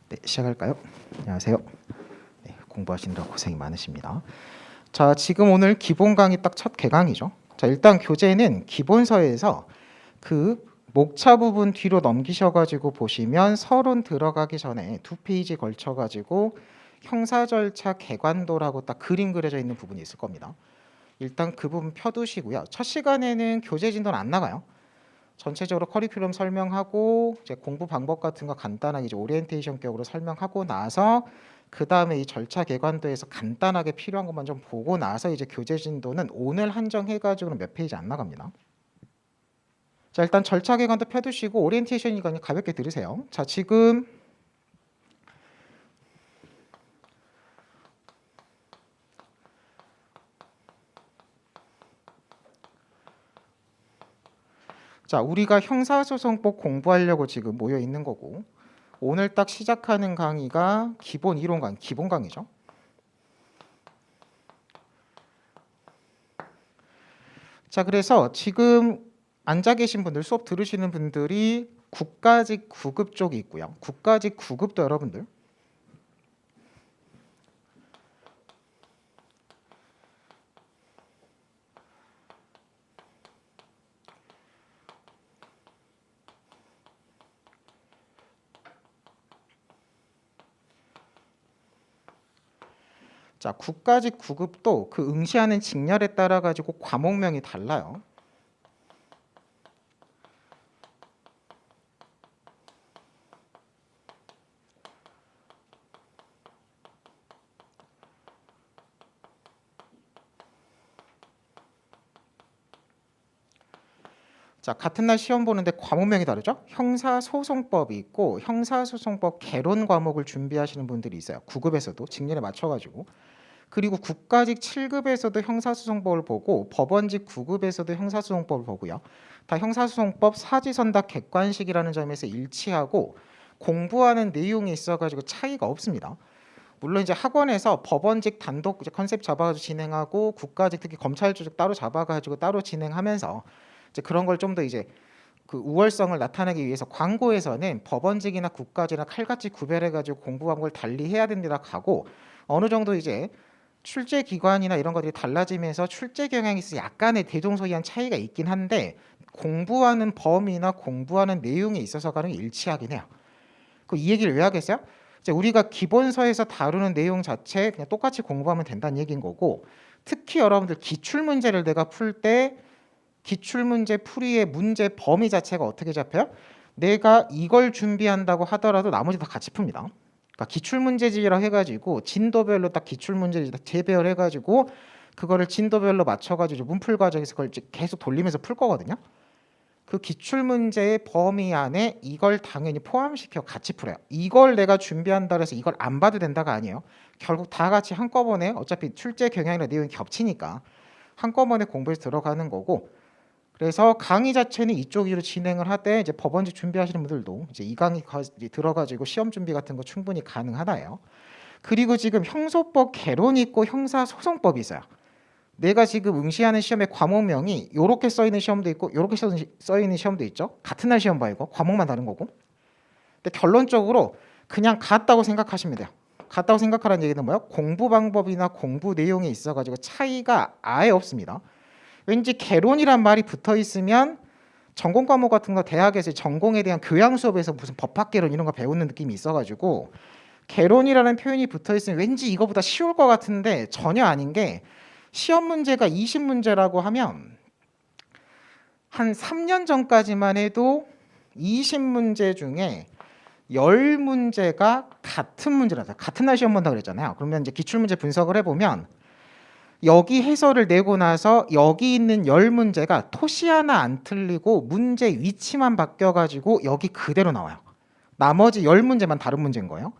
네, 시작할까요? 안녕하세요. 네, 공부하시느라 고생이 많으십니다. 자, 지금 오늘 기본 강의 딱 첫 개강이죠. 자, 일단 교재는 기본서에서 그 목차 부분 뒤로 넘기셔가지고 보시면 서론 들어가기 전에 2페이지 걸쳐가지고 형사 절차 개관도라고 딱 그림 그려져 있는 부분이 있을 겁니다. 일단 그 부분 펴두시고요. 첫 시간에는 교재 진도는 안 나가요. 전체적으로 커리큘럼 설명하고 이제 공부 방법 같은 거 간단하게 이제 오리엔테이션 격으로 설명하고 나서 그 다음에 이 절차 개관도에서 간단하게 필요한 것만 좀 보고 나서 이제 교재 진도는 오늘 한정해가지고는 몇 페이지 안 나갑니다. 자, 일단 절차 개관도 펴두시고 오리엔테이션이니까 가볍게 들으세요. 자, 지금 자, 우리가 형사소송법 공부하려고 지금 모여 있는 거고 오늘 딱 시작하는 강의가 기본 이론 강의, 기본 강의죠. 자, 그래서 지금 앉아 계신 분들, 수업 들으시는 분들이 국가직 9급 쪽이 있고요. 국가직 9급도 여러분들 자, 국가직 9급도 그 응시하는 직렬에 따라 가지고 과목명이 달라요. 자, 같은 날 시험 보는데 과목명이 다르죠? 형사소송법이 있고 형사소송법 개론 과목을 준비하시는 분들이 있어요. 9급에서도 직렬에 맞춰가지고. 그리고 국가직 7급에서도 형사소송법을 보고 법원직 9급에서도 형사소송법을 보고요. 다 형사소송법 사지선다 객관식이라는 점에서 일치하고 공부하는 내용이 있어가지고 차이가 없습니다. 물론 이제 학원에서 법원직 단독 이제 컨셉 잡아가지고 진행하고 국가직 특히 검찰 조직 따로 잡아가지고 따로 진행하면서 이제 그런 걸 좀 더 이제 그 우월성을 나타내기 위해서 광고에서는 법원직이나 국가직이나 칼같이 구별해가지고 공부 방법을 달리 해야 된다 가고 어느 정도 이제 출제 기관이나 이런 것들이 달라지면서 출제 경향이 있어 약간의 대동소이한 차이가 있긴 한데 공부하는 범위나 공부하는 내용에 있어서가는 일치하긴 해요. 그 이 얘기를 왜 하겠어요? 이제 우리가 기본서에서 다루는 내용 자체 그냥 똑같이 공부하면 된다는 얘기인 거고 특히 여러분들 기출 문제를 내가 풀 때 기출문제 풀이의 문제 범위 자체가 어떻게 잡혀요? 내가 이걸 준비한다고 하더라도 나머지 다 같이 풉니다. 그러니까 기출문제집이라고 해가지고 진도별로 딱 기출문제를 재배열해가지고 그거를 진도별로 맞춰가지고 문풀 과정에서 그걸 계속 돌리면서 풀 거거든요. 그 기출문제의 범위 안에 이걸 당연히 포함시켜 같이 풀어요. 이걸 내가 준비한다 해서 이걸 안 봐도 된다가 아니에요. 결국 다 같이 한꺼번에 어차피 출제 경향이나 내용이 겹치니까 한꺼번에 공부해서 들어가는 거고 그래서 강의 자체는 이쪽으로 진행을 하되 이제 법원직 준비하시는 분들도 이제 이 강의 들어가지고 시험 준비 같은 거 충분히 가능하다예요. 그리고 지금 형소법 개론이 있고 형사소송법이 있어요. 내가 지금 응시하는 시험의 과목명이 이렇게 써 있는 시험도 있고 이렇게 써 있는 시험도 있죠. 같은 날 시험 봐 이거 과목만 다른 거고. 근데 결론적으로 그냥 같다고 생각하시면 돼요. 같다고 생각하라는 얘기는 뭐예요? 공부 방법이나 공부 내용에 있어가지고 차이가 아예 없습니다. 왠지 개론이란 말이 붙어 있으면 전공 과목 같은 거 대학에서 전공에 대한 교양 수업에서 무슨 법학 개론 이런 거 배우는 느낌이 있어가지고 개론이라는 표현이 붙어 있으면 왠지 이거보다 쉬울 것 같은데 전혀 아닌 게 시험 문제가 20문제라고 하면 한 3년 전까지만 해도 20문제 중에 10문제가 같은 문제라서 같은 날 시험 본다 그랬잖아요. 그러면 이제 기출문제 분석을 해보면 여기 해설을 내고 나서 여기 있는 10문제가 토시 하나 안 틀리고 문제 위치만 바뀌어가지고 여기 그대로 나와요. 나머지 10문제만 다른 문제인 거예요.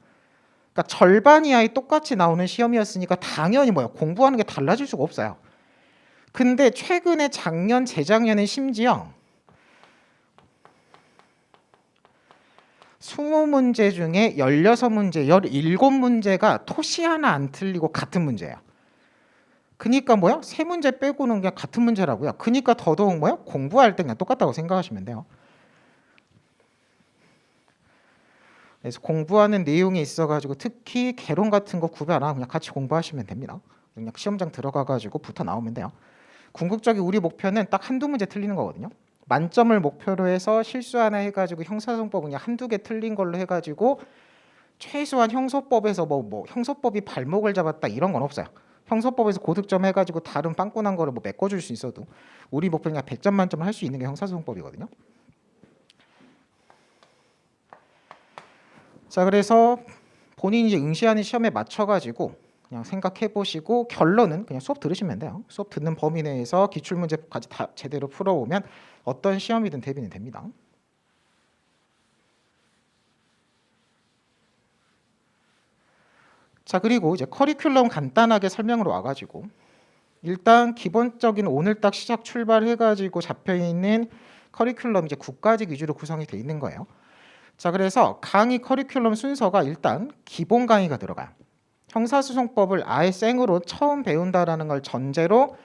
그러니까 절반 이하의 똑같이 나오는 시험이었으니까 당연히 뭐야 공부하는 게 달라질 수가 없어요. 근데 최근에 작년, 재작년에 심지어 20문제 중에 16문제, 17문제가 토시 하나 안 틀리고 같은 문제예요. 그니까 뭐야? 세 문제 빼고는 그냥 같은 문제라고요. 그니까 더더욱 뭐야? 공부할 때 그냥 똑같다고 생각하시면 돼요. 그래서 공부하는 내용이 있어가지고 특히 개론 같은 거 구별 안 하고 그냥 같이 공부하시면 됩니다. 그냥 시험장 들어가가지고 붙어 나오면 돼요. 궁극적인 우리 목표는 딱 한두 문제 틀리는 거거든요. 만점을 목표로 해서 실수 하나 해가지고 형사소송법 그냥 한두 개 틀린 걸로 해가지고 최소한 형소법에서 뭐 형소법이 발목을 잡았다 이런 건 없어요. 형소법에서 고득점 해가지고 다른 빵꾸난 거를 뭐 메꿔줄 수 있어도 우리 목표는 그냥 100점 만점을 할 수 있는 게 형사소송법이거든요. 자, 그래서 본인이 이제 응시하는 시험에 맞춰가지고 그냥 생각해 보시고 결론은 그냥 수업 들으시면 돼요. 수업 듣는 범위 내에서 기출문제까지 다 제대로 풀어오면 어떤 시험이든 대비는 됩니다. 자, 그리고 이제 커리큘럼 간단하게 설명으로 와가지고 일단 기본적인 오늘 딱 시작 출발해가지고 잡혀있는 커리큘럼 이제 9가지 위주로 구성이 돼 있는 거예요. 자, 그래서 강의 커리큘럼 순서가 일단 기본 강의가 들어가요. 형사소송법을 아예 생으로 처음 배운다라는 걸 전제로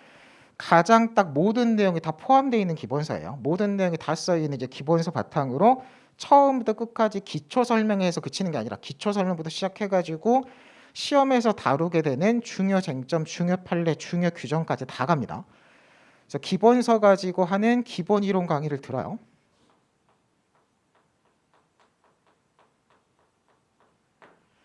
가장 딱 모든 내용이 다 포함되어 있는 기본서예요. 모든 내용이 다 써 있는 이제 기본서 바탕으로 처음부터 끝까지 기초 설명에서 그치는 게 아니라 기초 설명부터 시작해가지고 시험에서 다루게 되는 중요 쟁점, 중요 판례, 중요 규정까지 다 갑니다. 그래서 기본서 가지고 하는 기본 이론 강의를 들어요.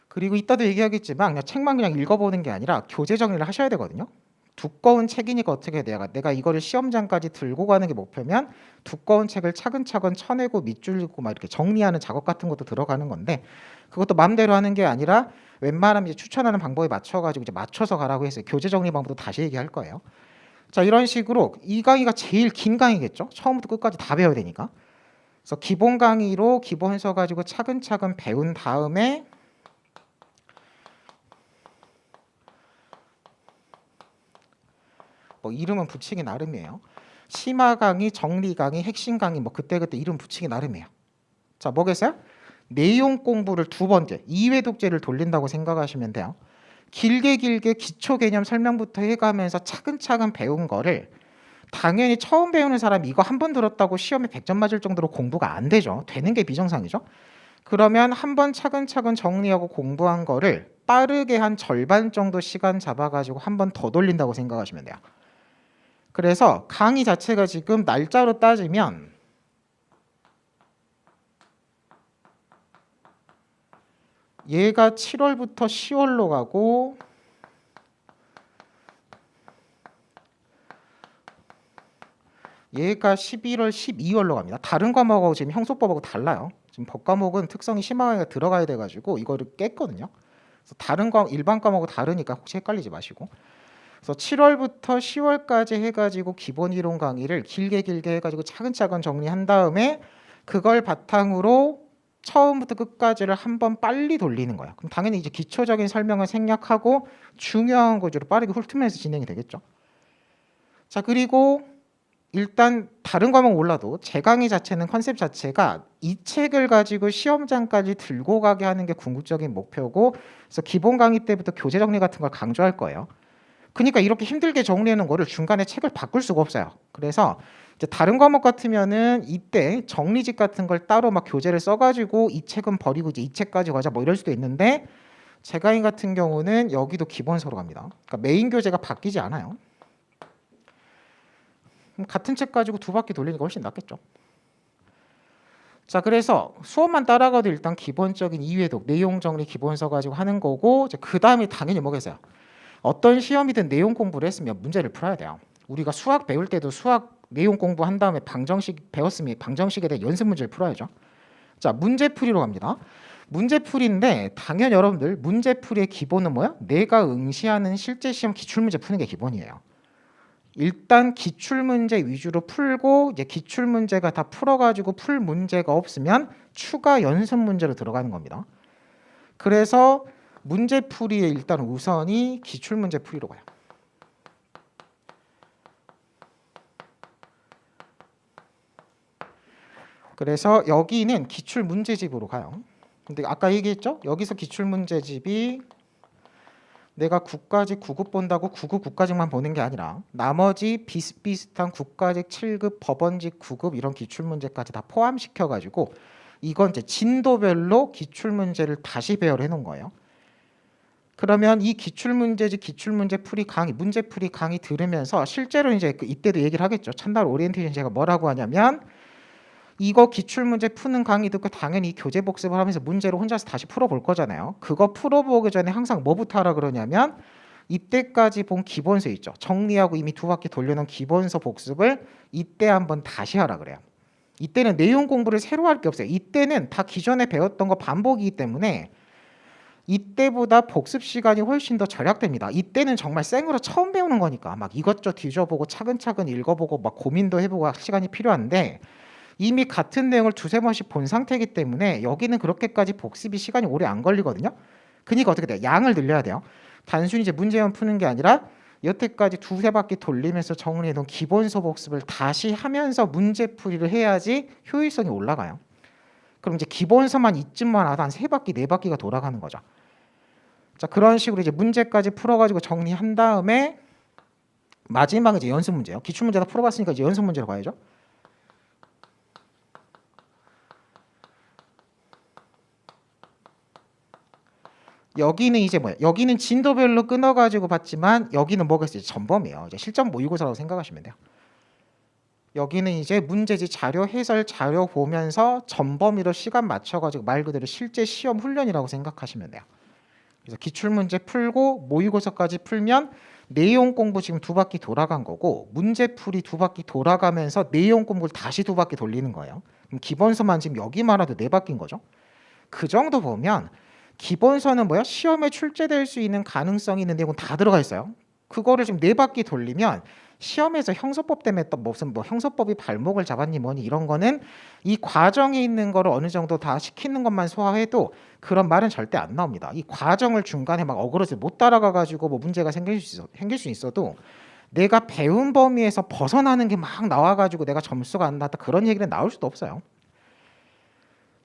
그리고 이따도 얘기하겠지만 그냥 책만 그냥 읽어보는 게 아니라 교재 정리를 하셔야 되거든요. 두꺼운 책이니까 어떻게 해야 돼? 내가 이거를 시험장까지 들고 가는 게 목표면 두꺼운 책을 차근차근 쳐내고 밑줄 긋고 막 이렇게 정리하는 작업 같은 것도 들어가는 건데 그것도 마음대로 하는 게 아니라 웬만하면 이제 추천하는 방법에 맞춰가지고 이제 맞춰서 가라고 해서 교재 정리 방법도 다시 얘기할 거예요. 자, 이런 식으로 이 강의가 제일 긴 강의겠죠. 처음부터 끝까지 다 배워야 되니까. 그래서 기본 강의로 기본서 가지고 차근차근 배운 다음에 뭐 이름은 붙이기 나름이에요. 심화 강의, 정리 강의, 핵심 강의 뭐 그때그때 이름 붙이기 나름이에요. 자, 뭐겠어요? 내용 공부를 두 번째 2회 독재를 돌린다고 생각하시면 돼요. 길게 기초 개념 설명부터 해가면서 차근차근 배운 거를 당연히 처음 배우는 사람이 이거 한 번 들었다고 시험에 100점 맞을 정도로 공부가 안 되죠. 되는 게 비정상이죠. 그러면 한 번 차근차근 정리하고 공부한 거를 빠르게 한 절반 정도 시간 잡아가지고 한 번 더 돌린다고 생각하시면 돼요. 그래서 강의 자체가 지금 날짜로 따지면 얘가 7월부터 10월로 가고 얘가 11월, 12월로 갑니다. 다른 과목하고 지금 형소법하고 달라요. 지금 법과목은 특성이 심화가 들어가야 돼가지고 이거를 깼거든요. 그래서 다른 과목, 일반 과목하고 다르니까 혹시 헷갈리지 마시고. 그래서 7월부터 10월까지 해가지고 기본 이론 강의를 길게 해가지고 차근차근 정리한 다음에 그걸 바탕으로 처음부터 끝까지를 한번 빨리 돌리는 거야. 그럼 당연히 이제 기초적인 설명을 생략하고 중요한 거주로 빠르게 훑으면서 진행이 되겠죠. 자, 그리고 일단 다른 과목 몰라도 제 강의 자체는 컨셉 자체가 이 책을 가지고 시험장까지 들고 가게 하는 게 궁극적인 목표고, 그래서 기본 강의 때부터 교재 정리 같은 걸 강조할 거예요. 그러니까 이렇게 힘들게 정리하는 거를 중간에 책을 바꿀 수가 없어요. 그래서 이제 다른 과목 같으면은 이때 정리집 같은 걸 따로 막 교재를 써가지고 이 책은 버리고 이제 이 책까지 가자 뭐 이럴 수도 있는데 제 강의 같은 경우는 여기도 기본서로 갑니다. 그러니까 메인 교재가 바뀌지 않아요. 같은 책 가지고 두 바퀴 돌리니까 훨씬 낫겠죠. 자, 그래서 수업만 따라가도 일단 기본적인 이해독, 내용 정리 기본서 가지고 하는 거고, 그 다음에 당연히 뭐겠어요? 어떤 시험이든 내용 공부를 했으면 문제를 풀어야 돼요. 우리가 수학 배울 때도 수학 내용 공부한 다음에 방정식 배웠으면 방정식에 대해 연습 문제를 풀어야죠. 자, 문제풀이로 갑니다. 문제풀이인데 당연히 여러분들 문제풀이의 기본은 뭐야? 내가 응시하는 실제 시험 기출문제 푸는 게 기본이에요. 일단 기출문제 위주로 풀고 이제 기출문제가 다 풀어가지고 풀 문제가 없으면 추가 연습 문제로 들어가는 겁니다. 그래서 문제풀이의 일단 우선이 기출문제 풀이로 가요. 그래서 여기는 기출문제집으로 가요. 근데 아까 얘기했죠? 여기서 기출문제집이 내가 9까지 9급 본다고 9급 9까지만 보는 게 아니라 나머지 비슷비슷한 9까지 7급 법원직 9급 이런 기출문제까지 다 포함시켜가지고 이건 이제 진도별로 기출문제를 다시 배열해 놓은 거예요. 그러면 이 기출문제 풀이 강의, 문제풀이 강의 들으면서 실제로 이제 이때도 얘기를 하겠죠. 첫날 오리엔테이션 제가 뭐라고 하냐면 이거 기출문제 푸는 강의 듣고 당연히 교재 복습을 하면서 문제를 혼자서 다시 풀어볼 거잖아요. 그거 풀어보기 전에 항상 뭐부터 하라 그러냐면 이때까지 본 기본서 있죠. 정리하고 이미 2바퀴 돌려놓은 기본서 복습을 이때 한번 다시 하라 그래요. 이때는 내용 공부를 새로 할 게 없어요. 이때는 다 기존에 배웠던 거 반복이기 때문에 이때보다 복습 시간이 훨씬 더 절약됩니다. 이때는 정말 생으로 처음 배우는 거니까 막 이것저것 뒤져보고 차근차근 읽어보고 막 고민도 해보고 시간이 필요한데 이미 같은 내용을 2~3번씩 본 상태이기 때문에 여기는 그렇게까지 복습이 시간이 오래 안 걸리거든요. 그러니까 어떻게 돼요? 양을 늘려야 돼요. 단순히 이제 문제만 푸는 게 아니라 여태까지 2~3바퀴 돌리면서 정리해놓은 기본서 복습을 다시 하면서 문제풀이를 해야지 효율성이 올라가요. 그럼 이제 기본서만 이쯤만 하다 한 3바퀴, 4바퀴가 돌아가는 거죠. 자, 그런 식으로 이제 문제까지 풀어가지고 정리한 다음에 마지막은 이제 연습 문제예요. 기출 문제 다 풀어봤으니까 이제 연습 문제로 가야죠. 여기는 이제 뭐야? 여기는 진도별로 끊어가지고 봤지만 여기는 뭐겠어요? 전범이에요. 이제 실전 모의고사라고 생각하시면 돼요. 여기는 이제 문제지 자료 해설 자료 보면서 전범위로 시간 맞춰가지고 말 그대로 실제 시험 훈련이라고 생각하시면 돼요. 그래서 기출문제 풀고 모의고사까지 풀면 내용 공부 지금 2바퀴 돌아간 거고 문제풀이 2바퀴 돌아가면서 내용 공부를 다시 2바퀴 돌리는 거예요. 그럼 기본서만 지금 여기만 해도 4바퀴인 거죠. 그 정도 보면 기본서는 뭐야? 시험에 출제될 수 있는 가능성이 있는 내용은 다 들어가 있어요. 그거를 지금 4바퀴 돌리면 시험에서 형소법 때문에 또 무슨 뭐 형소법이 발목을 잡았니 뭐니 이런 거는 이 과정에 있는 거를 어느 정도 다 시키는 것만 소화해도 그런 말은 절대 안 나옵니다. 이 과정을 중간에 막 어그러져 못 따라가 가지고 뭐 문제가 생길 수 있어도 내가 배운 범위에서 벗어나는 게 막 나와 가지고 내가 점수가 안 나왔다 그런 얘기는 나올 수도 없어요.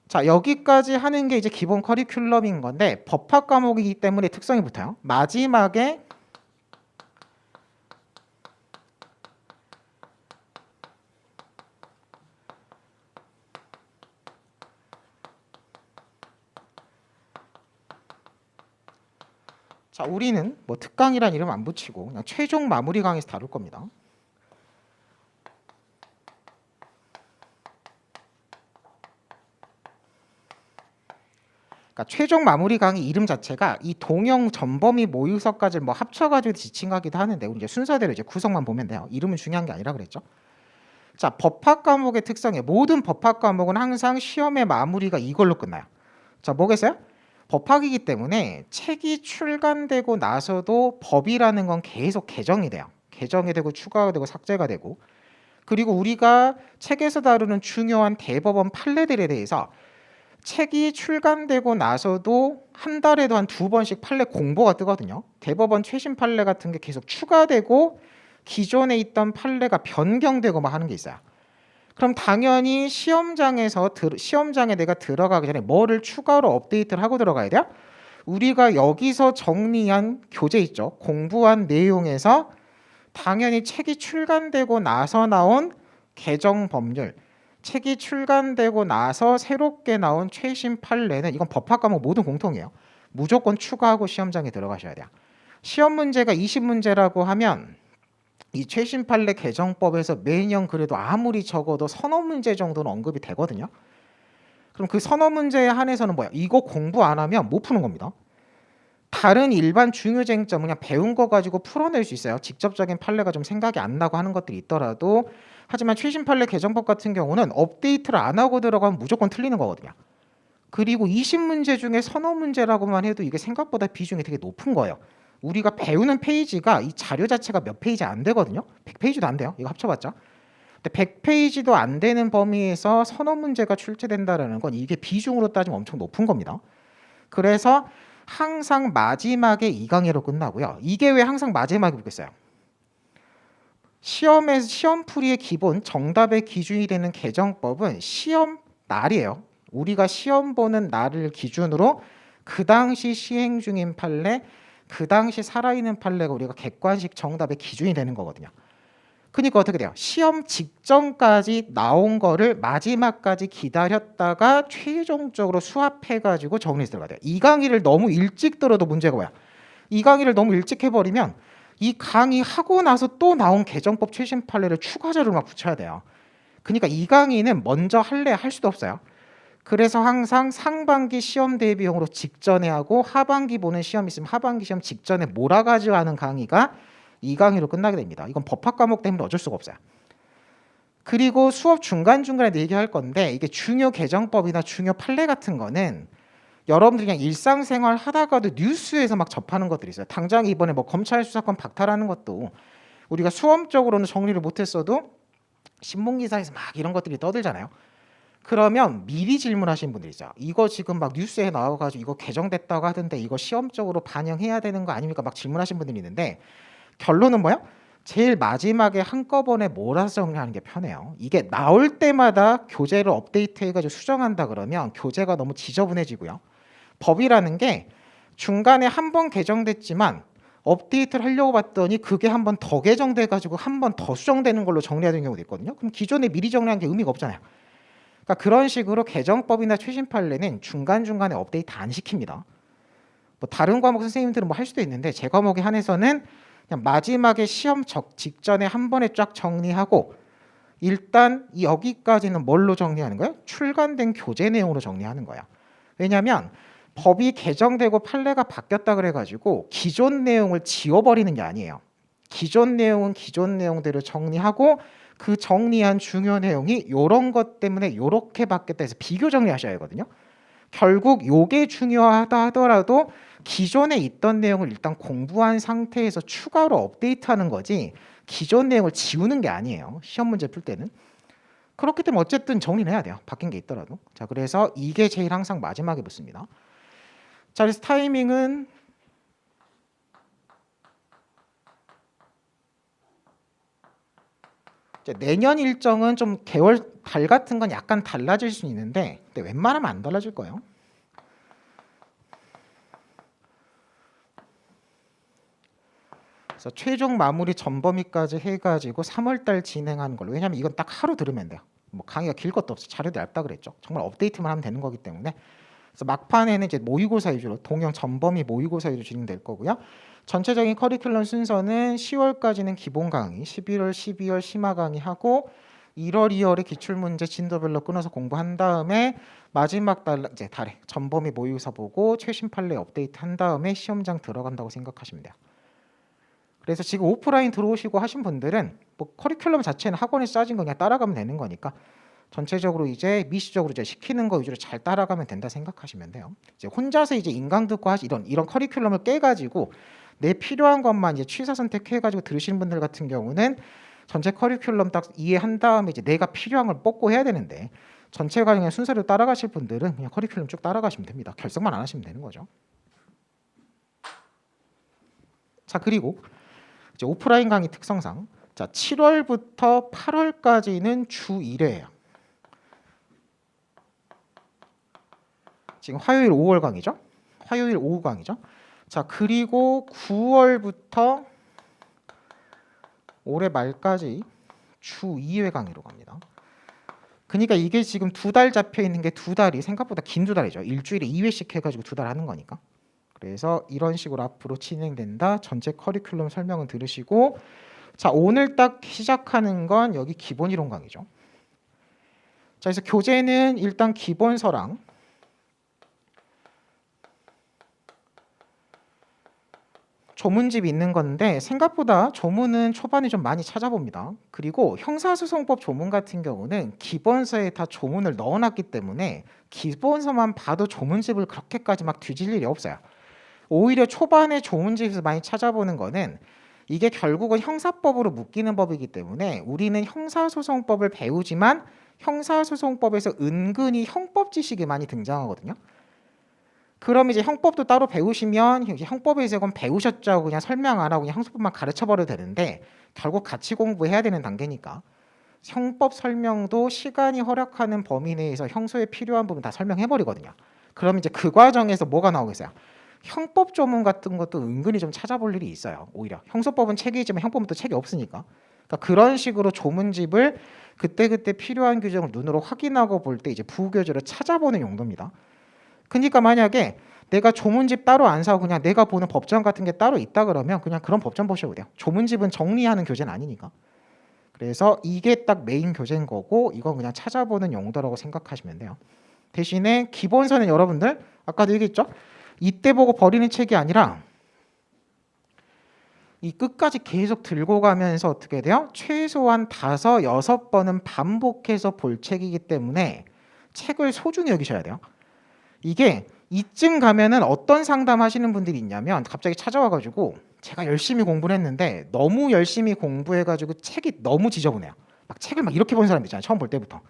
자, 여기까지 하는 게 이제 기본 커리큘럼인 건데 법학 과목이기 때문에 특성이 붙어요. 마지막에 자, 우리는 뭐 특강이란 이름 안 붙이고 그냥 최종 마무리 강의에서 다룰 겁니다. 그러니까 최종 마무리 강의 이름 자체가 이 동형 전범위 모의고사까지 뭐 합쳐가지고 지칭하기도 하는데 우리 이제 순서대로 이제 구성만 보면 돼요. 이름은 중요한 게 아니라 그랬죠. 자, 법학 과목의 특성이 모든 법학 과목은 항상 시험의 마무리가 이걸로 끝나요. 자, 뭐겠어요? 법학이기 때문에 책이 출간되고 나서도 법이라는 건 계속 개정이 돼요. 개정이 되고 추가가 되고 삭제가 되고 그리고 우리가 책에서 다루는 중요한 대법원 판례들에 대해서 책이 출간되고 나서도 한 달에도 한 2번씩 판례 공보가 뜨거든요. 대법원 최신 판례 같은 게 계속 추가되고 기존에 있던 판례가 변경되고 막 하는 게 있어요. 그럼 당연히 시험장에 내가 들어가기 전에 뭐를 추가로 업데이트를 하고 들어가야 돼요? 우리가 여기서 정리한 교재 있죠. 공부한 내용에서 당연히 책이 출간되고 나서 나온 개정 법률, 책이 출간되고 나서 새롭게 나온 최신 판례는 이건 법학 과목 모두 공통이에요. 무조건 추가하고 시험장에 들어가셔야 돼요. 시험 문제가 20문제라고 하면 이 최신 판례 개정법에서 매년 그래도 아무리 적어도 서너 문제 정도는 언급이 되거든요. 그럼 그 서너 문제에 한해서는 뭐야? 이거 공부 안 하면 못 푸는 겁니다. 다른 일반 중요 쟁점 그냥 배운 거 가지고 풀어낼 수 있어요. 직접적인 판례가 좀 생각이 안 나고 하는 것들이 있더라도 하지만 최신 판례 개정법 같은 경우는 업데이트를 안 하고 들어가면 무조건 틀리는 거거든요. 그리고 20문제 중에 서너 문제라고만 해도 이게 생각보다 비중이 되게 높은 거예요. 우리가 배우는 페이지가 이 자료 자체가 몇 페이지 안 되거든요. 100페이지도 안 돼요. 이거 합쳐봤자. 근데 100페이지도 안 되는 범위에서 서너 문제가 출제된다는 건 이게 비중으로 따지면 엄청 높은 겁니다. 그래서 항상 마지막에 2강의로 끝나고요. 이게 왜 항상 마지막에 붙겠어요? 시험에서 시험풀이의 기본 정답의 기준이 되는 개정법은 시험 날이에요. 우리가 시험 보는 날을 기준으로 그 당시 시행 중인 판례, 그 당시 살아있는 판례가 우리가 객관식 정답의 기준이 되는 거거든요. 그러니까 어떻게 돼요? 시험 직전까지 나온 거를 마지막까지 기다렸다가 최종적으로 수합해가지고 정리해서 들어가야 돼요. 이 강의를 너무 일찍 들어도 문제가 뭐야? 이 강의를 너무 일찍 해버리면 이 강의 하고 나서 또 나온 개정법 최신 판례를 추가 자료를 막 붙여야 돼요. 그러니까 이 강의는 먼저 할래 할 수도 없어요. 그래서 항상 상반기 시험 대비용으로 직전에 하고 하반기 보는 시험 있으면 하반기 시험 직전에 몰아가지고 하는 강의가 이 강의로 끝나게 됩니다. 이건 법학 과목 때문에 어쩔 수가 없어요. 그리고 수업 중간중간에 얘기할 건데 이게 중요 개정법이나 중요 판례 같은 거는 여러분들이 그냥 일상생활 하다가도 뉴스에서 막 접하는 것들이 있어요. 당장 이번에 뭐 검찰 수사권 박탈하는 것도 우리가 수험적으로는 정리를 못했어도 신문기사에서 막 이런 것들이 떠들잖아요. 그러면 미리 질문하신 분들이 있어요. 이거 지금 막 뉴스에 나와가지고 이거 개정됐다고 하던데 이거 시험적으로 반영해야 되는 거 아닙니까? 막 질문하신 분들이 있는데 결론은 뭐야? 제일 마지막에 한꺼번에 몰아서 정리하는 게 편해요. 이게 나올 때마다 교재를 업데이트해가지고 수정한다 그러면 교재가 너무 지저분해지고요. 법이라는 게 중간에 한 번 개정됐지만 업데이트를 하려고 봤더니 그게 한 번 더 개정돼가지고 한 번 더 수정되는 걸로 정리해야 되는 경우도 있거든요. 그럼 기존에 미리 정리한 게 의미가 없잖아요. 그러니까 그런 식으로 개정법이나 최신 판례는 중간중간에 업데이트 안 시킵니다. 뭐 다른 과목 선생님들은 뭐 할 수도 있는데 제 과목에 한해서는 그냥 마지막에 시험 직전에 한 번에 쫙 정리하고 일단 여기까지는 뭘로 정리하는 거예요? 출간된 교재 내용으로 정리하는 거야. 왜냐하면 법이 개정되고 판례가 바뀌었다 그래가지고 기존 내용을 지워버리는 게 아니에요. 기존 내용은 기존 내용대로 정리하고 그 정리한 중요 내용이 이런 것 때문에 이렇게 바뀌었다 해서 비교 정리하셔야 하거든요. 결국 이게 중요하다 하더라도 기존에 있던 내용을 일단 공부한 상태에서 추가로 업데이트하는 거지 기존 내용을 지우는 게 아니에요. 시험 문제 풀 때는. 그렇기 때문에 어쨌든 정리는 해야 돼요. 바뀐 게 있더라도. 자, 그래서 이게 제일 항상 마지막에 붙습니다. 자, 그래서 타이밍은 이제 내년 일정은 좀 개월 달 같은 건 약간 달라질 수 있는데 근데 웬만하면 안 달라질 거예요. 그래서 최종 마무리 전범위까지 해가지고 3월달 진행하는 걸로. 왜냐하면 이건 딱 하루 들으면 돼요. 뭐 강의가 길 것도 없어. 자료도 얇다 그랬죠. 정말 업데이트만 하면 되는 거기 때문에. 그래서 막판에는 이제 모의고사 위주로 동형 전범위 모의고사 위주로 진행될 거고요. 전체적인 커리큘럼 순서는 10월까지는 기본 강의, 11월, 12월 심화 강의 하고 1월, 2월에 기출문제 진도별로 끊어서 공부한 다음에 마지막 달 이제 달에 전범위 모의고사 보고 최신 판례 업데이트 한 다음에 시험장 들어간다고 생각하시면 돼요. 그래서 지금 오프라인 들어오시고 하신 분들은 뭐 커리큘럼 자체는 학원에서 짜진 거 그냥 따라가면 되는 거니까 전체적으로 이제 미시적으로 이제 시키는 거 위주로 잘 따라가면 된다 생각하시면 돼요. 이제 혼자서 이제 인강 듣고 하시 이런 커리큘럼을 깨가지고 내 필요한 것만 이제 취사 선택해가지고 들으시는 분들 같은 경우는 전체 커리큘럼 딱 이해한 다음에 이제 내가 필요한 걸 뽑고 해야 되는데 전체 과정의 순서를 따라가실 분들은 그냥 커리큘럼 쭉 따라가시면 됩니다. 결석만 안 하시면 되는 거죠. 자, 그리고 이제 오프라인 강의 특성상 자 7월부터 8월까지는 주 1회예요. 지금 화요일 5월 강의죠. 화요일 오후 강의죠. 자, 그리고 9월부터 올해 말까지 주 2회 강의로 갑니다. 그러니까 이게 지금 2달 잡혀 있는 게 2달이 생각보다 긴 2달이죠. 일주일에 2회씩 해가지고 2달 하는 거니까. 그래서 이런 식으로 앞으로 진행된다. 전체 커리큘럼 설명은 들으시고 자, 오늘 딱 시작하는 건 여기 기본 이론 강의죠. 자, 그래서 교재는 일단 기본서랑 조문집이 있는 건데 생각보다 조문은 초반에 좀 많이 찾아봅니다. 그리고 형사소송법 조문 같은 경우는 기본서에 다 조문을 넣어놨기 때문에 기본서만 봐도 조문집을 그렇게까지 막 뒤질 일이 없어요. 오히려 초반에 조문집에서 많이 찾아보는 거는 이게 결국은 형사법으로 묶이는 법이기 때문에 우리는 형사소송법을 배우지만 형사소송법에서 은근히 형법 지식이 많이 등장하거든요. 그럼 이제 형법도 따로 배우시면 형법에서 그건 배우셨죠 하고 그냥 설명 안 하고 그냥 형사법만 가르쳐 버려도 되는데 결국 같이 공부해야 되는 단계니까 형법 설명도 시간이 허락하는 범위 내에서 형소에 필요한 부분 다 설명해 버리거든요. 그럼 이제 그 과정에서 뭐가 나오겠어요? 형법 조문 같은 것도 은근히 좀 찾아볼 일이 있어요. 오히려 형소법은 책이지만 형법은 또 책이 없으니까 그러니까 그런 식으로 조문집을 그때그때 필요한 규정을 눈으로 확인하고 볼 때 이제 부교재를 찾아보는 용도입니다. 그러니까 만약에 내가 조문집 따로 안 사고 그냥 내가 보는 법전 같은 게 따로 있다 그러면 그냥 그런 법전 보셔도 돼요. 조문집은 정리하는 교재는 아니니까. 그래서 이게 딱 메인 교재인 거고 이건 그냥 찾아보는 용도라고 생각하시면 돼요. 대신에 기본서는 여러분들 아까도 얘기했죠? 이때 보고 버리는 책이 아니라 이 끝까지 계속 들고 가면서 어떻게 돼요? 최소한 5, 6번은 반복해서 볼 책이기 때문에 책을 소중히 여기셔야 돼요. 이게 이쯤 가면은 어떤 상담하시는 분들이 있냐면 갑자기 찾아와가지고 제가 열심히 공부를 했는데 너무 열심히 공부해가지고 책이 너무 지저분해요. 막 책을 막 이렇게 본 사람 있잖아요. 처음 볼 때부터.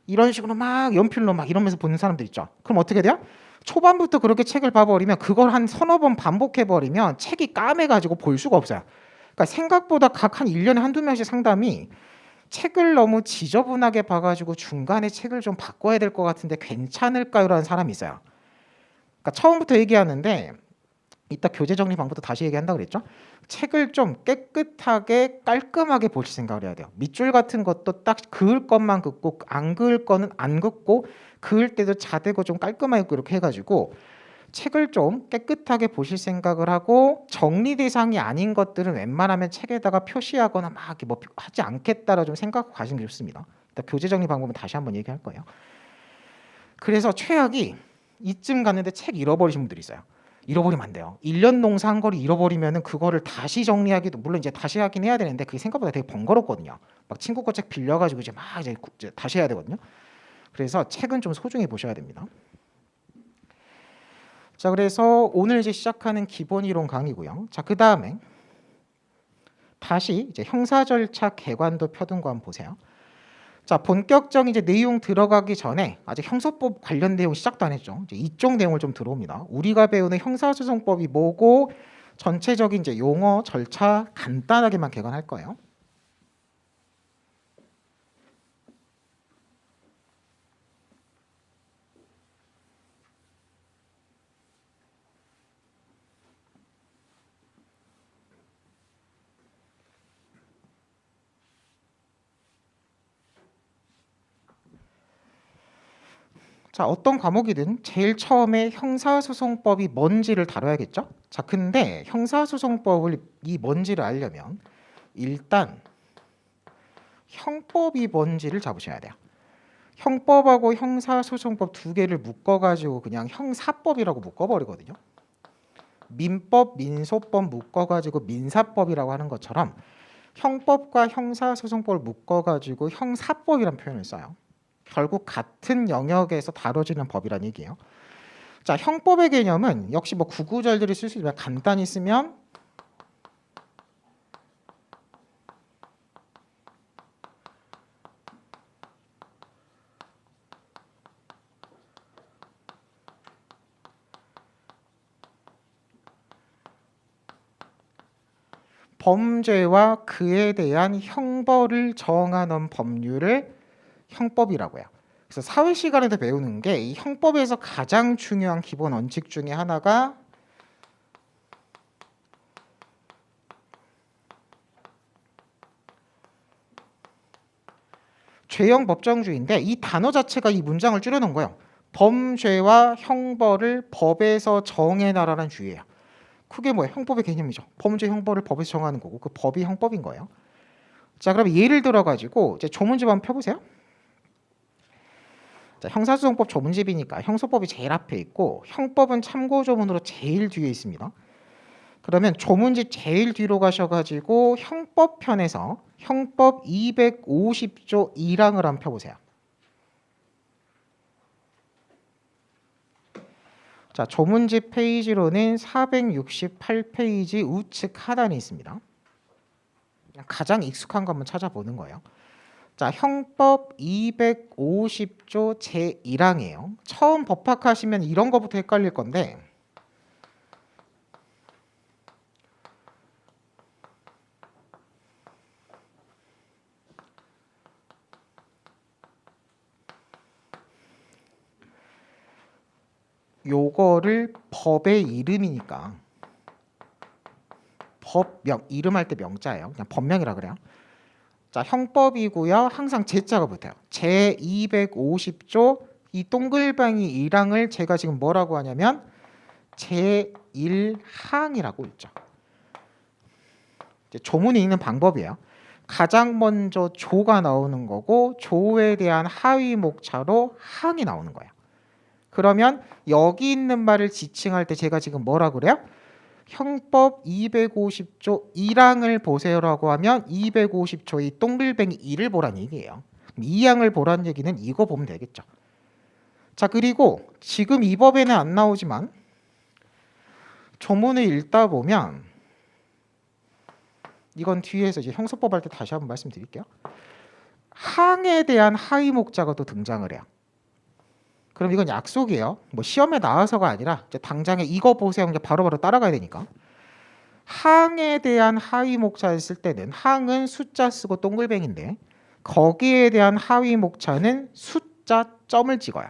이런 식으로 막 연필로 막 이러면서 보는 사람들 있죠. 그럼 어떻게 돼요? 초반부터 그렇게 책을 봐버리면 그걸 한 서너 번 반복해버리면 책이 까매가지고 볼 수가 없어요. 그러니까 생각보다 각 한 1년에 한두 명씩 상담이 책을 너무 지저분하게 봐가지고 중간에 책을 좀 바꿔야 될 것 같은데 괜찮을까요? 라는 사람이 있어요. 그러니까 처음부터 얘기하는데 이따 교재 정리 방법도 다시 얘기한다고 그랬죠? 책을 좀 깨끗하게 깔끔하게 보실 생각을 해야 돼요. 밑줄 같은 것도 딱 그을 것만 긋고 안 그을 거는 안 긋고 그을 때도 자대고 좀 깔끔하게 이렇게 해가지고 책을 좀 깨끗하게 보실 생각을 하고 정리 대상이 아닌 것들은 웬만하면 책에다가 표시하거나 막 이렇게 뭐 하지 않겠다라 좀 생각하고 가시는 게 좋습니다. 일단 교재 정리 방법은 다시 한번 얘기할 거예요. 그래서 최악이 이쯤 갔는데 책 잃어버리신 분들이 있어요. 잃어버리면 안 돼요. 1년 농사한 거를 잃어버리면은 그거를 다시 정리하기도 물론 이제 다시 하긴 해야 되는데 그게 생각보다 되게 번거롭거든요. 막 친구 거 책 빌려가지고 이제 막 이제 다시 해야 되거든요. 그래서 책은 좀 소중히 보셔야 됩니다. 자, 그래서 오늘 이제 시작하는 기본 이론 강의고요. 자, 그 다음에 다시 이제 형사 절차 개관도 펴둔 거 한번 보세요. 자, 본격적인 이제 내용 들어가기 전에 아직 형사법 관련 내용 시작도 안 했죠. 이제 이쪽 내용을 좀 들어옵니다. 우리가 배우는 형사소송법이 뭐고 전체적인 이제 용어 절차 간단하게만 개관할 거예요. 자, 어떤 과목이든 제일 처음에 형사소송법이 뭔지를 다뤄야겠죠? 자, 근데 형사소송법을 이 뭔지를 알려면 일단 형법이 뭔지를 잡으셔야 돼요. 형법하고 형사소송법 두 개를 묶어가지고 그냥 형사법이라고 묶어버리거든요. 민법, 민소법 묶어가지고 민사법이라고 하는 것처럼 형법과 형사소송법을 묶어가지고 형사법이라는 표현을 써요. 결국 같은 영역에서 다뤄지는 법이란 얘기예요. 자, 형법의 개념은 역시 뭐 구구절들이 쓸 수 있지만 간단히 쓰면 범죄와 그에 대한 형벌을 정하는 법률을 형법이라고 해요. 그래서 사회 시간에도 배우는 게 이 형법에서 가장 중요한 기본 원칙 중에 하나가 죄형 법정주의인데 이 단어 자체가 이 문장을 줄여놓은 거예요. 범죄와 형벌을 법에서 정해놔라는 주의예요. 그게 뭐예요? 형법의 개념이죠. 범죄 형벌을 법에서 정하는 거고 그 법이 형법인 거예요. 자, 그럼 예를 들어가지고 이제 조문집 한번 펴보세요. 자, 형사소송법 조문집이니까 형소법이 제일 앞에 있고 형법은 참고조문으로 제일 뒤에 있습니다. 그러면 조문집 제일 뒤로 가셔가지고 형법편에서 형법 250조 1항을 한번 펴보세요. 자, 조문집 페이지로는 468페이지 우측 하단에 있습니다. 가장 익숙한 거 한번 찾아보는 거예요. 자, 형법 250조 제1항이에요. 처음 법학하시면 이런 거부터 헷갈릴 건데 요거를 법의 이름이니까 법명, 이름할 때 명자예요. 그냥 법명이라 그래요. 자, 형법이고요. 항상 제자가 붙어요. 제 250조 이 동글뱅이 1항을 제가 지금 뭐라고 하냐면 제1항이라고 있죠. 이제 조문이 읽는 방법이에요. 가장 먼저 조가 나오는 거고 조에 대한 하위 목차로 항이 나오는 거예요. 그러면 여기 있는 말을 지칭할 때 제가 지금 뭐라 그래요? 형법 250조 1항을 보세요라고 하면 250조의 동글뱅이 1을 보란 얘기예요. 2항을 보란 얘기는 이거 보면 되겠죠. 자, 그리고 지금 이 법에는 안 나오지만 조문을 읽다 보면 이건 뒤에서 이제 형소법 할 때 다시 한번 말씀드릴게요. 항에 대한 하위 목자가 또 등장을 해요. 그럼 이건 약속이에요. 뭐 시험에 나와서가 아니라 이제 당장에 이거 보세요. 이제 바로바로 따라가야 되니까. 항에 대한 하위 목차를 쓸 때는 항은 숫자 쓰고 동글뱅인데 거기에 대한 하위 목차는 숫자 점을 찍어요.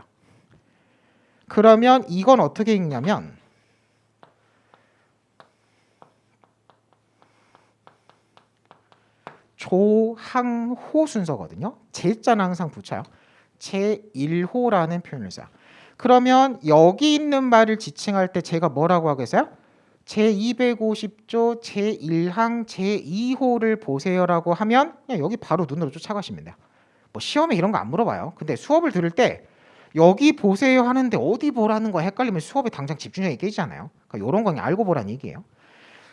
그러면 이건 어떻게 읽냐면 조항호 순서거든요. 제자는 항상 붙여요. 제1호라는 표현을 써요. 그러면 여기 있는 말을 지칭할 때 제가 뭐라고 하겠어요? 제250조 제1항 제2호를 보세요라고 하면 그냥 여기 바로 눈으로 쫓아가시면 돼요. 뭐 시험에 이런 거 안 물어봐요. 근데 수업을 들을 때 여기 보세요 하는데 어디 보라는 거 헷갈리면 수업에 당장 집중력이 깨지잖아요. 그러니까 이런 건 알고 보라는 얘기예요.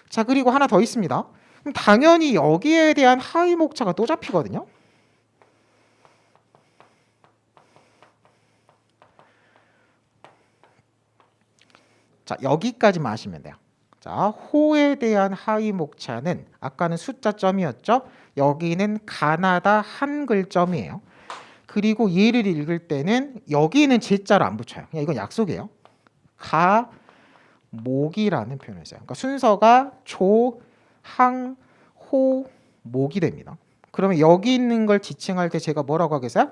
자, 그리고 하나 더 있습니다. 그럼 당연히 여기에 대한 하위 목차가 또 잡히거든요. 자, 여기까지만 하시면 돼요. 자, 호에 대한 하위 목차는 아까는 숫자 점이었죠. 여기는 가나다 한글 점이에요. 그리고 얘를 읽을 때는 여기는 제자를 안 붙여요. 그냥 이건 약속이에요. 가, 목이라는 표현을 써요. 그러니까 순서가 조, 항, 호, 목이 됩니다. 그러면 여기 있는 걸 지칭할 때 제가 뭐라고 하겠어요?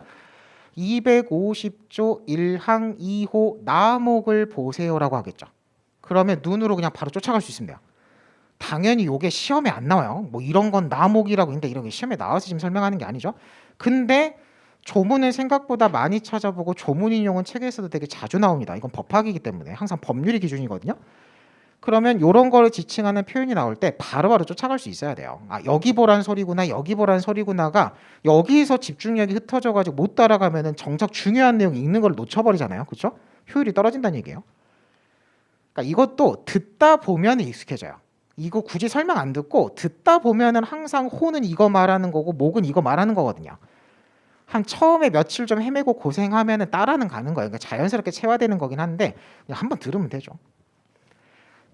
250조 1항 2호 나목을 보세요라고 하겠죠. 그러면 눈으로 그냥 바로 쫓아갈 수 있습니다. 당연히 이게 시험에 안 나와요. 뭐 이런 건 나목이라고 했는데 이런 게 시험에 나와서 지금 설명하는 게 아니죠. 근데 조문을 생각보다 많이 찾아보고 조문 인용은 책에서도 되게 자주 나옵니다. 이건 법학이기 때문에 항상 법률이 기준이거든요. 그러면 이런 거를 지칭하는 표현이 나올 때 바로바로 쫓아갈 수 있어야 돼요. 아, 여기 보란 소리구나, 여기 보란 소리구나가 여기서 집중력이 흩어져가지고 못 따라가면은 정작 중요한 내용 읽는 걸 놓쳐버리잖아요. 그렇죠? 효율이 떨어진다는 얘기예요. 그러니까 이것도 듣다 보면 익숙해져요. 이거 굳이 설명 안 듣고 듣다 보면은 항상 호는 이거 말하는 거고 목은 이거 말하는 거거든요. 한 처음에 며칠 좀 헤매고 고생하면은 따라는 가는 거예요. 그러니까 자연스럽게 체화되는 거긴 한데 그냥 한번 들으면 되죠.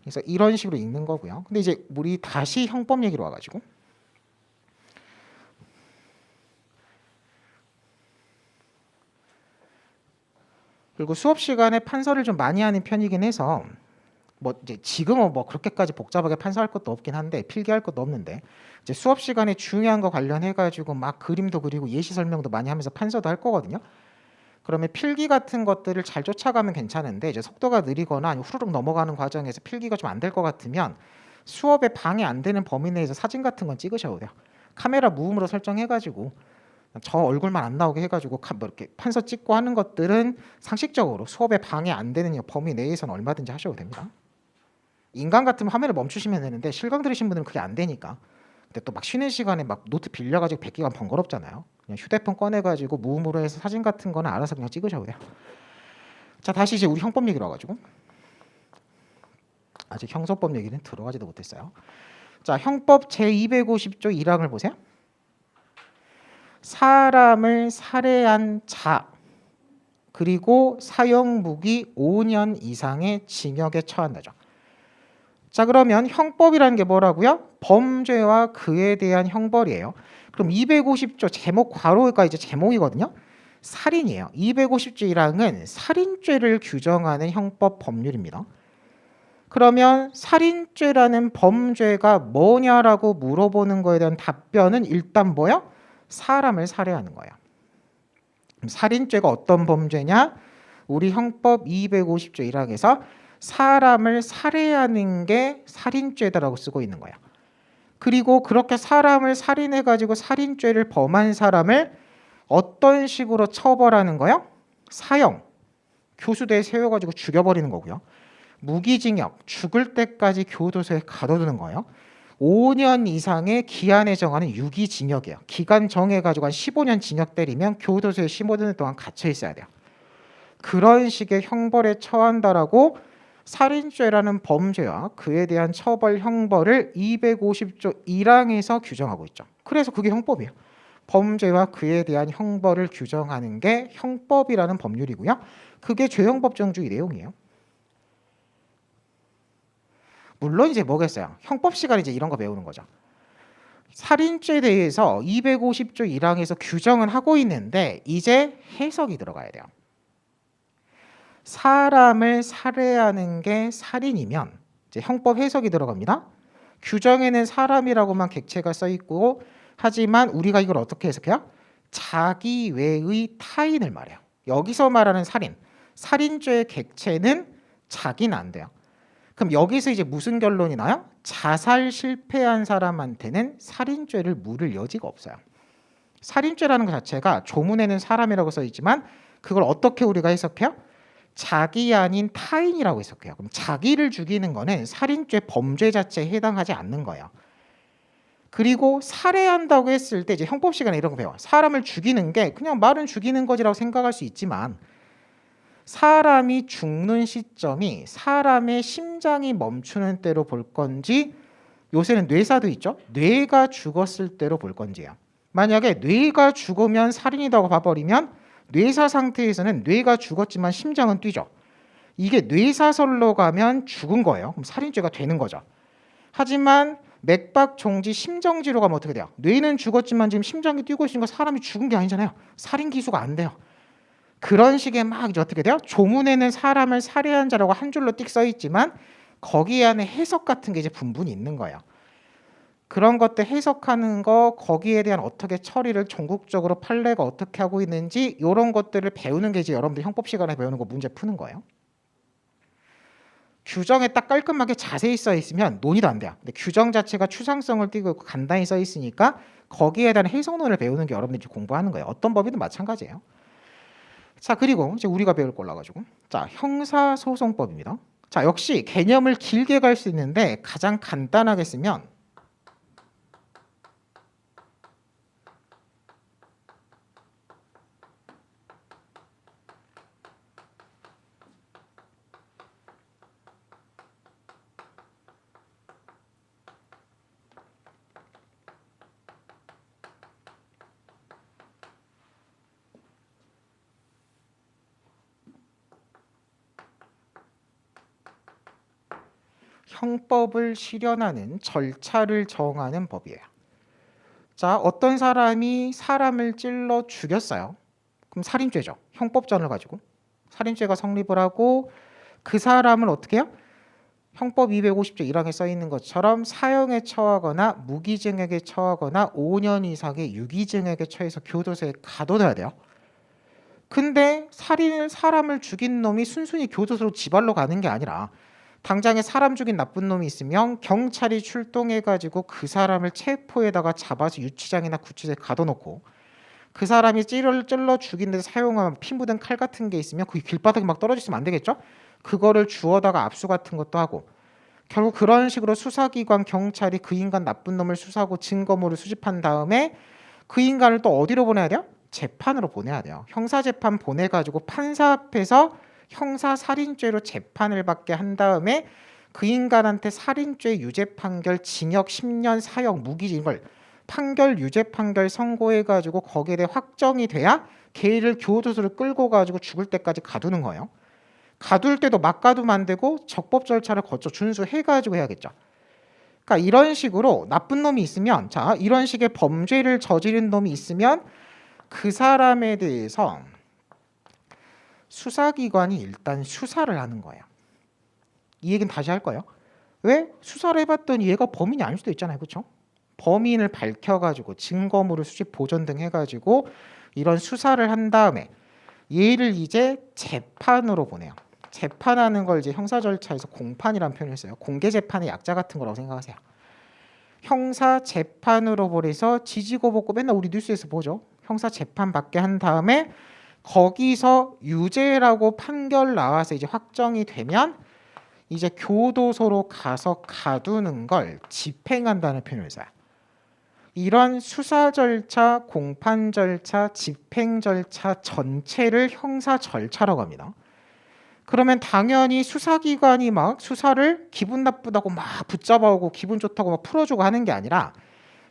그래서 이런 식으로 읽는 거고요. 근데 이제 우리 다시 형법 얘기로 와가지고 그리고 수업 시간에 판서를 좀 많이 하는 편이긴 해서 뭐 이제 지금은 뭐 그렇게까지 복잡하게 판서할 것도 없긴 한데 필기할 것도 없는데 이제 수업 시간에 중요한 거 관련해 가지고 막 그림도 그리고 예시 설명도 많이 하면서 판서도 할 거거든요. 그러면 필기 같은 것들을 잘 쫓아가면 괜찮은데 이제 속도가 느리거나 아니면 후루룩 넘어가는 과정에서 필기가 좀 안 될 것 같으면 수업에 방해 안 되는 범위 내에서 사진 같은 건 찍으셔도 돼요. 카메라 무음으로 설정해가지고 저 얼굴만 안 나오게 해가지고 뭐 이렇게 판서 찍고 하는 것들은 상식적으로 수업에 방해 안 되는 범위 내에서는 얼마든지 하셔도 됩니다. 인간 같으면 화면을 멈추시면 되는데 실강 들으신 분들은 그게 안 되니까. 근데 또 막 쉬는 시간에 막 노트 빌려가지고 100기가 번거롭잖아요. 그냥 휴대폰 꺼내가지고 무음으로 해서 사진 같은 거는 알아서 그냥 찍으셔도 돼요. 자, 다시 이제 우리 형법 얘기로 와가지고 아직 형소법 얘기는 들어가지도 못했어요. 자, 형법 제250조 1항을 보세요. 사람을 살해한 자 그리고 사형 무기 5년 이상의 징역에 처한다죠. 자, 그러면 형법이라는 게 뭐라고요? 범죄와 그에 대한 형벌이에요. 그럼 250조 제목 괄호가 이제 제목이거든요. 살인이에요. 250조 1항은 살인죄를 규정하는 형법 법률입니다. 그러면 살인죄라는 범죄가 뭐냐라고 물어보는 거에 대한 답변은 일단 뭐요? 사람을 살해하는 거예요. 살인죄가 어떤 범죄냐? 우리 형법 250조 1항에서 사람을 살해하는 게 살인죄다라고 쓰고 있는 거예요. 그리고 그렇게 사람을 살인해가지고 살인죄를 범한 사람을 어떤 식으로 처벌하는 거요? 사형, 교수대에 세워가지고 죽여버리는 거고요. 무기징역, 죽을 때까지 교도소에 가둬두는 거예요. 5년 이상의 기한에 정하는 유기징역이에요. 기간 정해가지고 한 15년 징역 때리면 교도소에 15년 동안 갇혀 있어야 돼요. 그런 식의 형벌에 처한다라고 살인죄라는 범죄와 그에 대한 처벌 형벌을 250조 1항에서 규정하고 있죠. 그래서 그게 형법이에요. 범죄와 그에 대한 형벌을 규정하는 게 형법이라는 법률이고요. 그게 죄형법정주의 내용이에요. 물론 이제 뭐겠어요? 형법 시간에 이제 이런 거 배우는 거죠. 살인죄에 대해서 250조 1항에서 규정은 하고 있는데 이제 해석이 들어가야 돼요. 사람을 살해하는 게 살인이면 이제 형법 해석이 들어갑니다. 규정에는 사람이라고만 객체가 써 있고 하지만 우리가 이걸 어떻게 해석해요? 자기 외의 타인을 말해요. 여기서 말하는 살인, 살인죄의 객체는 자기는 안 돼요. 그럼 여기서 이제 무슨 결론이 나요? 자살 실패한 사람한테는 살인죄를 물을 여지가 없어요. 살인죄라는 것 자체가 조문에는 사람이라고 써 있지만 그걸 어떻게 우리가 해석해요? 자기 아닌 타인이라고 해석해요. 그럼 자기를 죽이는 거는 살인죄 범죄 자체에 해당하지 않는 거예요. 그리고 살해한다고 했을 때 이제 형법 시간에 이런 거 배워. 사람을 죽이는 게 그냥 말은 죽이는 거지라고 생각할 수 있지만 사람이 죽는 시점이 사람의 심장이 멈추는 때로 볼 건지 요새는 뇌사도 있죠. 뇌가 죽었을 때로 볼 건지예요. 만약에 뇌가 죽으면 살인이라고 봐버리면 뇌사 상태에서는 뇌가 죽었지만 심장은 뛰죠. 이게 뇌사설로 가면 죽은 거예요. 그럼 살인죄가 되는 거죠. 하지만 맥박 정지 심정지로 가면 어떻게 돼요? 뇌는 죽었지만 지금 심장이 뛰고 있으니까 사람이 죽은 게 아니잖아요. 살인 기소가 안 돼요. 그런 식의 막 이제 어떻게 돼요? 조문에는 사람을 살해한 자라고 한 줄로 띡 써 있지만 거기 안에 해석 같은 게 이제 분분히 있는 거예요. 그런 것들 해석하는 거 거기에 대한 어떻게 처리를 전국적으로 판례가 어떻게 하고 있는지 이런 것들을 배우는 게 이제 여러분들 형법 시간에 배우는 거 문제 푸는 거예요. 규정에 딱 깔끔하게 자세히 써 있으면 논의도 안 돼요. 근데 규정 자체가 추상성을 띠고 있고 간단히 써 있으니까 거기에 대한 해석론을 배우는 게 여러분들이 공부하는 거예요. 어떤 법이든 마찬가지예요. 자, 그리고 이제 우리가 배울 걸로 가지고 자, 형사소송법입니다. 자, 역시 개념을 길게 갈 수 있는데 가장 간단하게 쓰면 형법을 실현하는 절차를 정하는 법이에요. 자, 어떤 사람이 사람을 찔러 죽였어요. 그럼 살인죄죠. 형법전을 가지고 살인죄가 성립을 하고 그 사람을 어떻게 해요? 형법 250조 1항에 써 있는 것처럼 사형에 처하거나 무기징역에 처하거나 5년 이상의 유기징역에 처해서 교도소에 가둬둬야 돼요. 근데 사람을 죽인 놈이 순순히 교도소로 지발로 가는 게 아니라 당장에 사람 죽인 나쁜 놈이 있으면 경찰이 출동해가지고 그 사람을 체포에다가 잡아서 유치장이나 구치소에 가둬놓고 그 사람이 찔러 죽인 데 사용한 피 묻은 칼 같은 게 있으면 그게 길바닥에 막 떨어지면 안 되겠죠? 그거를 주워다가 압수 같은 것도 하고 결국 그런 식으로 수사기관 경찰이 그 인간 나쁜 놈을 수사하고 증거물을 수집한 다음에 그 인간을 또 어디로 보내야 돼요? 재판으로 보내야 돼요. 형사재판 보내가지고 판사 앞에서 형사살인죄로 재판을 받게 한 다음에 그 인간한테 살인죄 유죄 판결 징역 10년 사형 무기징역을 판결 유죄 판결 선고해가지고 거기에 대해 확정이 돼야 걔를 교도소를 끌고 가지고 죽을 때까지 가두는 거예요. 가둘 때도 막 가두면 안 되고 적법 절차를 거쳐 준수해가지고 해야겠죠. 그러니까 이런 식으로 나쁜 놈이 있으면 자 이런 식의 범죄를 저지른 놈이 있으면 그 사람에 대해서 수사기관이 일단 수사를 하는 거예요. 이 얘기는 다시 할 거예요. 왜? 수사를 해봤더니 얘가 범인이 아닐 수도 있잖아요. 그렇죠? 범인을 밝혀가지고 증거물을 수집 보존 등 해가지고 이런 수사를 한 다음에 얘를 이제 재판으로 보내요. 재판하는 걸 이제 형사 절차에서 공판이라는 표현을 써요. 공개 재판의 약자 같은 거라고 생각하세요. 형사 재판으로 벌여서 지지고 볶고 맨날 우리 뉴스에서 보죠. 형사 재판 받게 한 다음에 거기서 유죄라고 판결 나와서 이제 확정이 되면 이제 교도소로 가서 가두는 걸 집행한다는 표현을 써요. 이런 수사 절차, 공판 절차, 집행 절차 전체를 형사 절차라고 합니다. 그러면 당연히 수사기관이 막 수사를 기분 나쁘다고 막 붙잡아오고 기분 좋다고 막 풀어주고 하는 게 아니라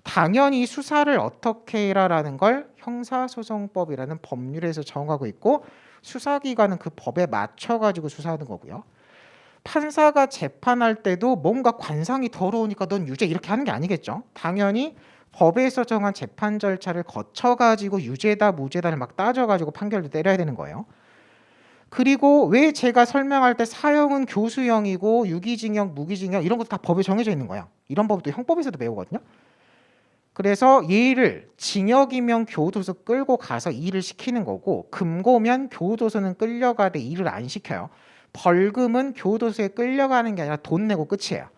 당연히 수사를 어떻게 해라라는 걸 형사소송법이라는 법률에서 정하고 있고 수사기관은 그 법에 맞춰가지고 수사하는 거고요. 판사가 재판할 때도 뭔가 관상이 더러우니까 넌 유죄 이렇게 하는 게 아니겠죠. 당연히 법에서 정한 재판 절차를 거쳐가지고 유죄다 무죄다를 막 따져가지고 판결도 때려야 되는 거예요. 그리고 왜 제가 설명할 때 사형은 교수형이고 유기징역, 무기징역 이런 것도 다 법에 정해져 있는 거예요. 이런 법도 형법에서도 배우거든요. 그래서 얘를 징역이면 교도소 끌고 가서 일을 시키는 거고 금고면 교도소는 끌려가되 일을 안 시켜요. 벌금은 교도소에 끌려가는 게 아니라 돈 내고 끝이에요.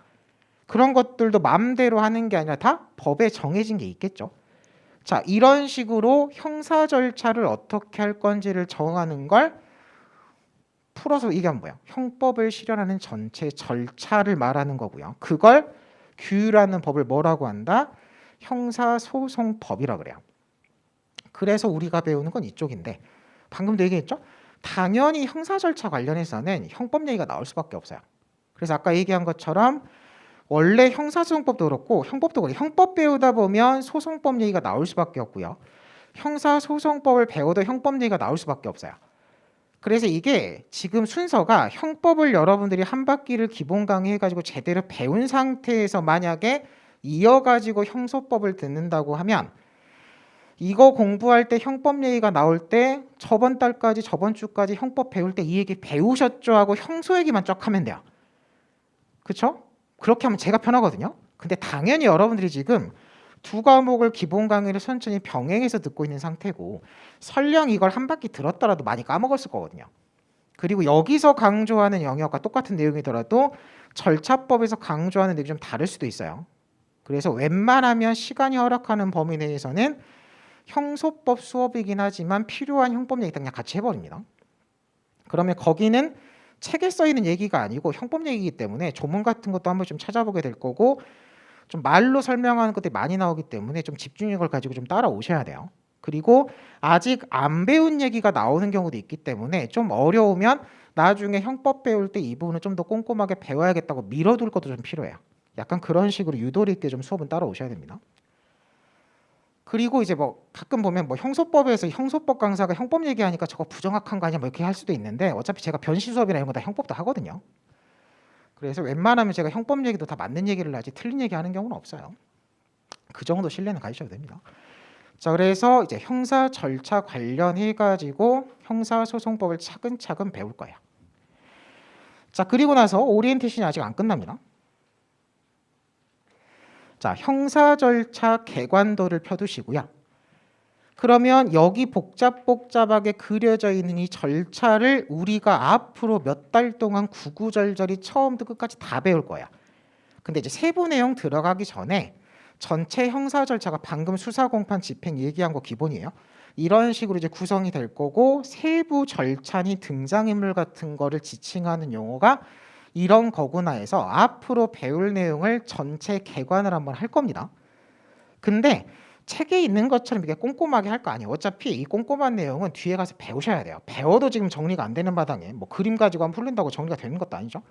그런 것들도 마음대로 하는 게 아니라 다 법에 정해진 게 있겠죠. 자, 이런 식으로 형사 절차를 어떻게 할 건지를 정하는 걸 풀어서 얘기하면 뭐예요? 형법을 실현하는 전체 절차를 말하는 거고요. 그걸 규율하는 법을 뭐라고 한다? 형사소송법이라고 그래요. 그래서 우리가 배우는 건 이쪽인데 방금도 얘기했죠? 당연히 형사 절차 관련해서는 형법 얘기가 나올 수밖에 없어요. 그래서 아까 얘기한 것처럼 원래 형사소송법도 그렇고 형법도 그래요. 형법 배우다 보면 소송법 얘기가 나올 수밖에 없고요. 형사소송법을 배워도 형법 얘기가 나올 수밖에 없어요. 그래서 이게 지금 순서가 형법을 여러분들이 한 바퀴를 기본 강의해가지고 제대로 배운 상태에서 만약에 이어가지고 형소법을 듣는다고 하면 이거 공부할 때 형법 얘기가 나올 때 저번 달까지 저번 주까지 형법 배울 때 이 얘기 배우셨죠 하고 형소 얘기만 쫙 하면 돼요. 그렇죠? 그렇게 하면 제가 편하거든요. 근데 당연히 여러분들이 지금 두 과목을 기본 강의를 천천히 병행해서 듣고 있는 상태고 설령 이걸 한 바퀴 들었더라도 많이 까먹었을 거거든요. 그리고 여기서 강조하는 영역과 똑같은 내용이더라도 절차법에서 강조하는 내용이 좀 다를 수도 있어요. 그래서 웬만하면 시간이 허락하는 범위 내에서는 형소법 수업이긴 하지만 필요한 형법 얘기 그냥 같이 해버립니다. 그러면 거기는 책에 써있는 얘기가 아니고 형법 얘기이기 때문에 조문 같은 것도 한번 좀 찾아보게 될 거고 좀 말로 설명하는 것들이 많이 나오기 때문에 좀 집중력을 가지고 좀 따라오셔야 돼요. 그리고 아직 안 배운 얘기가 나오는 경우도 있기 때문에 좀 어려우면 나중에 형법 배울 때 이 부분을 좀 더 꼼꼼하게 배워야겠다고 밀어둘 것도 좀 필요해요. 약간 그런 식으로 유도리 있게 좀 수업은 따라오셔야 됩니다. 그리고 이제 뭐 가끔 보면 뭐 형소법에서 형소법 강사가 형법 얘기하니까 저거 부정확한 거 아니야 뭐 이렇게 할 수도 있는데 어차피 제가 변시 수업이나 이런 거 다 형법도 하거든요. 그래서 웬만하면 제가 형법 얘기도 다 맞는 얘기를 하지 틀린 얘기 하는 경우는 없어요. 그 정도 신뢰는 가지셔도 됩니다. 자, 그래서 이제 형사 절차 관련해 가지고 형사소송법을 차근차근 배울 거예요. 자, 그리고 나서 오리엔테이션이 아직 안 끝납니다. 자, 형사 절차 객관도를 펴두시고요. 그러면 여기 복잡하게 그려져 있는 이 절차를 우리가 앞으로 몇 달 동안 구구절절히 처음부터 끝까지 다 배울 거야. 근데 이제 세부 내용 들어가기 전에 전체 형사 절차가 방금 수사 공판 집행 얘기한 거 기본이에요. 이런 식으로 이제 구성이 될 거고 세부 절차니 등장인물 같은 거를 지칭하는 용어가 이런 거구나 해서 앞으로 배울 내용을 전체 개관을 한번 할 겁니다. 근데 책에 있는 것처럼 이게 꼼꼼하게 할 거 아니에요. 어차피 이 꼼꼼한 내용은 뒤에 가서 배우셔야 돼요. 배워도 지금 정리가 안 되는 바당에 뭐 그림 가지고 하면 풀린다고 정리가 되는 것도 아니죠.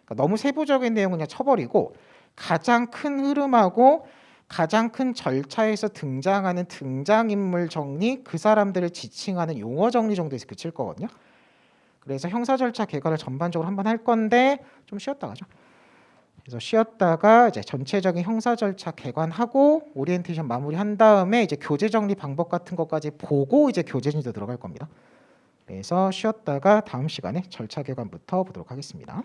그러니까 너무 세부적인 내용은 그냥 쳐버리고 가장 큰 흐름하고 가장 큰 절차에서 등장하는 등장인물 정리, 그 사람들을 지칭하는 용어 정리 정도에서 그칠 거거든요. 그래서 형사 절차 개관을 전반적으로 한번 할 건데 좀 쉬었다 가죠. 그래서 쉬었다가 이제 전체적인 형사 절차 개관하고 오리엔테이션 마무리한 다음에 이제 교재 정리 방법 같은 것까지 보고 이제 교재 진도 들어갈 겁니다. 그래서 쉬었다가 다음 시간에 절차 개관부터 보도록 하겠습니다.